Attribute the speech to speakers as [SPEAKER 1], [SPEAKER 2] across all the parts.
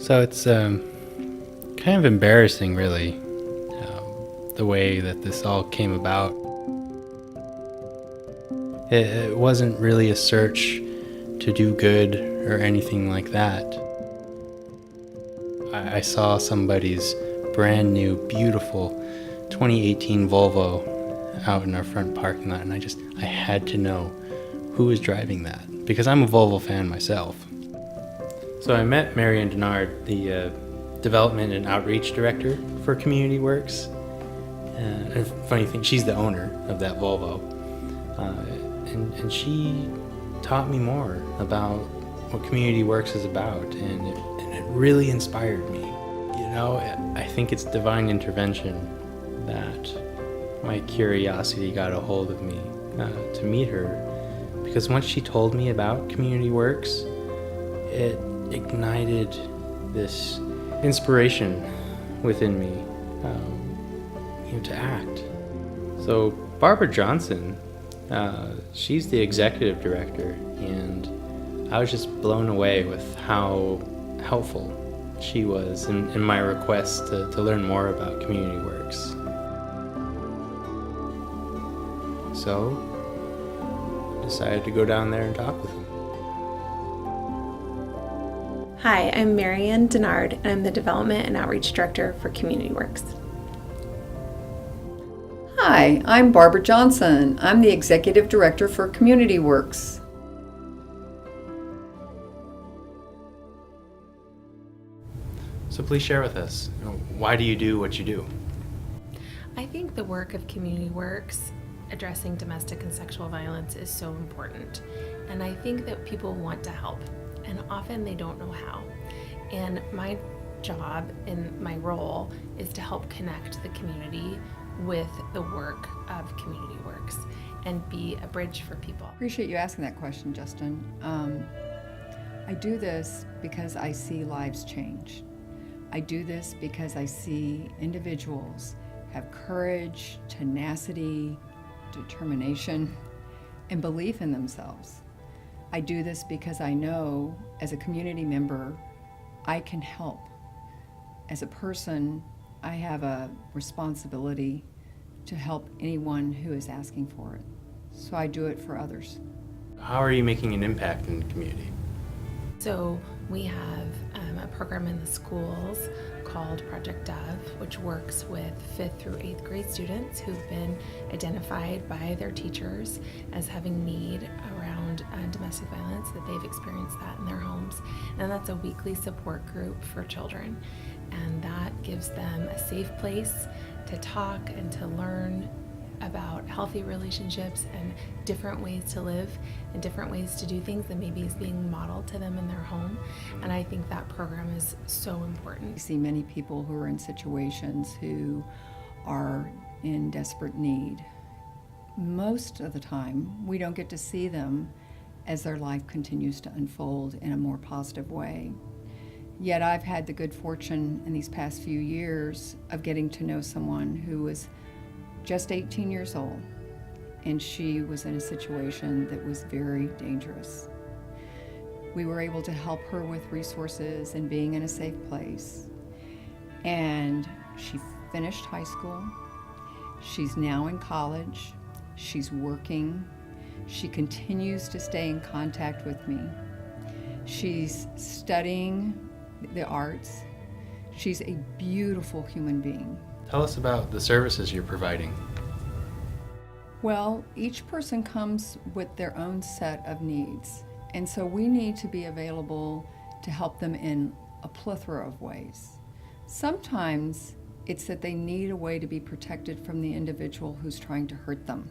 [SPEAKER 1] So it's kind of embarrassing, really, the way that this all came about. It wasn't really a search to do good or anything like that. I saw somebody's brand new, beautiful 2018 Volvo out in our front parking lot, and I had to know who was driving that, because I'm a Volvo fan myself. So I met Marion Denard, the Development and Outreach Director for Community Works. And funny thing, she's the owner of that Volvo. And she taught me more about what Community Works is about, and it really inspired me. You know, I think it's divine intervention that my curiosity got a hold of me to meet her, because once she told me about Community Works, it ignited this inspiration within me, to act. So Barbara Johnson, she's the executive director, and I was just blown away with how helpful she was in my request to learn more about Community Works. So I decided to go down there and talk with them.
[SPEAKER 2] Hi, I'm Marion Denard, and I'm the Development and Outreach Director for Community Works.
[SPEAKER 3] Hi, I'm Barbara Johnson. I'm the Executive Director for Community Works.
[SPEAKER 1] So please share with us, why do you do what you do?
[SPEAKER 2] I think the work of Community Works addressing domestic and sexual violence is so important, and I think that people want to help, and often they don't know how. And my job and my role is to help connect the community with the work of Community Works and be a bridge for people.
[SPEAKER 3] Appreciate you asking that question, Justin. I do this because I see lives change. I do this because I see individuals have courage, tenacity, determination, and belief in themselves. I do this because I know, as a community member, I can help. As a person, I have a responsibility to help anyone who is asking for it. So I do it for others.
[SPEAKER 1] How are you making an impact in the community?
[SPEAKER 2] So we have a program in the schools called Project Dove, which works with 5th through 8th grade students who've been identified by their teachers as having need around domestic violence, that they've experienced that in their homes. And that's a weekly support group for children. And that gives them a safe place to talk and to learn about healthy relationships and different ways to live and different ways to do things that maybe is being modeled to them in their home. And I think that program is so important.
[SPEAKER 3] I see many people who are in situations who are in desperate need. Most of the time, we don't get to see them as their life continues to unfold in a more positive way. Yet I've had the good fortune in these past few years of getting to know someone who was just 18 years old, and she was in a situation that was very dangerous. We were able to help her with resources and being in a safe place. And she finished high school. She's now in college. She's working. She continues to stay in contact with me. She's studying the arts. She's a beautiful human being.
[SPEAKER 1] Tell us about the services you're providing.
[SPEAKER 3] Well, each person comes with their own set of needs, and so we need to be available to help them in a plethora of ways. Sometimes it's that they need a way to be protected from the individual who's trying to hurt them.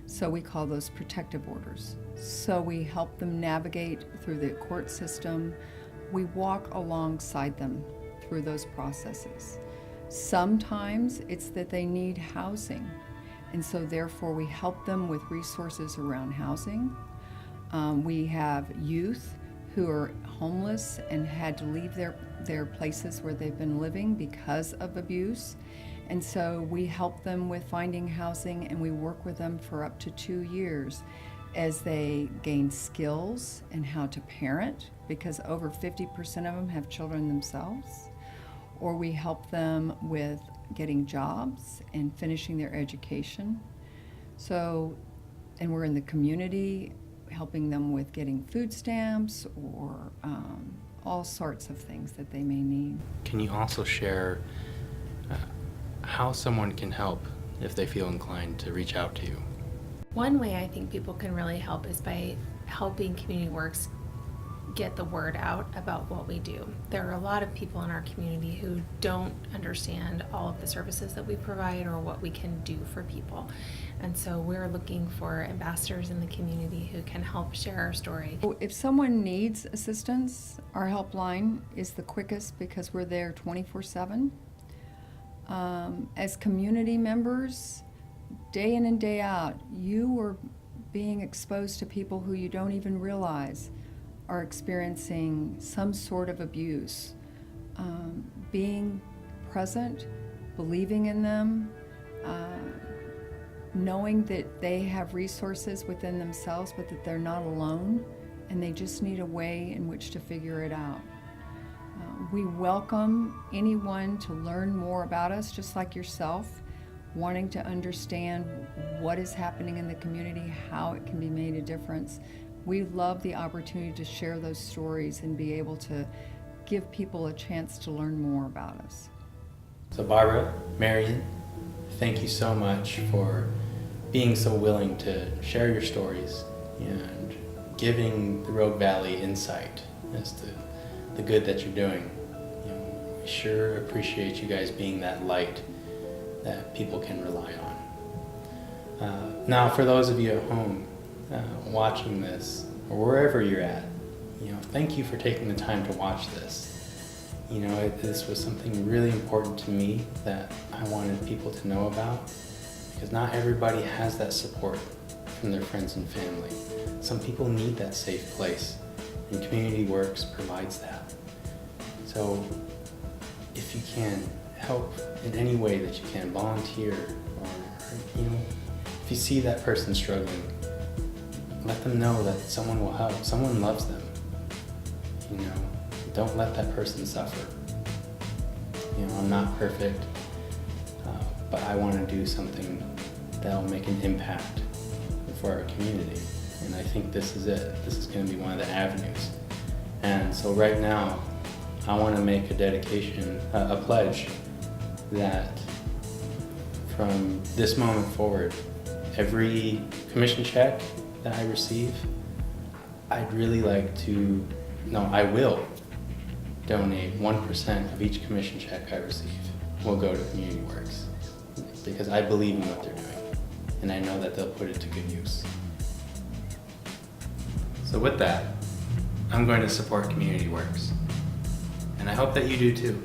[SPEAKER 3] So we call those protective orders. So we help them navigate through the court system. We walk alongside them through those processes. Sometimes it's that they need housing, and so therefore we help them with resources around housing. We have youth who are homeless and had to leave their places where they've been living because of abuse, and so we help them with finding housing, and we work with them for up to 2 years as they gain skills in how to parent, because over 50% of them have children themselves, or we help them with getting jobs and finishing their education. So, and we're in the community helping them with getting food stamps or all sorts of things that they may need.
[SPEAKER 1] Can you also share how someone can help if they feel inclined to reach out to you?
[SPEAKER 2] One way I think people can really help is by helping Community Works get the word out about what we do. There are a lot of people in our community who don't understand all of the services that we provide or what we can do for people. And so we're looking for ambassadors in the community who can help share our story.
[SPEAKER 3] If someone needs assistance, our helpline is the quickest because we're there 24/7. As community members, day in and day out, you are being exposed to people who you don't even realize are experiencing some sort of abuse. Being present, believing in them, knowing that they have resources within themselves but that they're not alone and they just need a way in which to figure it out. We welcome anyone to learn more about us, just like yourself, wanting to understand what is happening in the community, how it can be made a difference. We love the opportunity to share those stories and be able to give people a chance to learn more about us.
[SPEAKER 1] So Barbara, Marion, thank you so much for being so willing to share your stories and giving the Rogue Valley insight as to the good that you're doing. We sure appreciate you guys being that light that people can rely on. Now, for those of you at home watching this, or wherever you're at, thank you for taking the time to watch this. This was something really important to me that I wanted people to know about, because not everybody has that support from their friends and family. Some people need that safe place, and Community Works provides that. So if you can help in any way that you can, volunteer, or if you see that person struggling, let them know that someone will help. Someone loves them. Don't let that person suffer. I'm not perfect, but I want to do something that will make an impact for our community. And I think this is it. This is going to be one of the avenues. And so right now, I want to make a dedication, a pledge that from this moment forward, every commission check that I receive, I'd really like to, I will donate 1% of each commission check I receive will go to Community Works, because I believe in what they're doing, and I know that they'll put it to good use. So with that, I'm going to support Community Works, and I hope that you do too.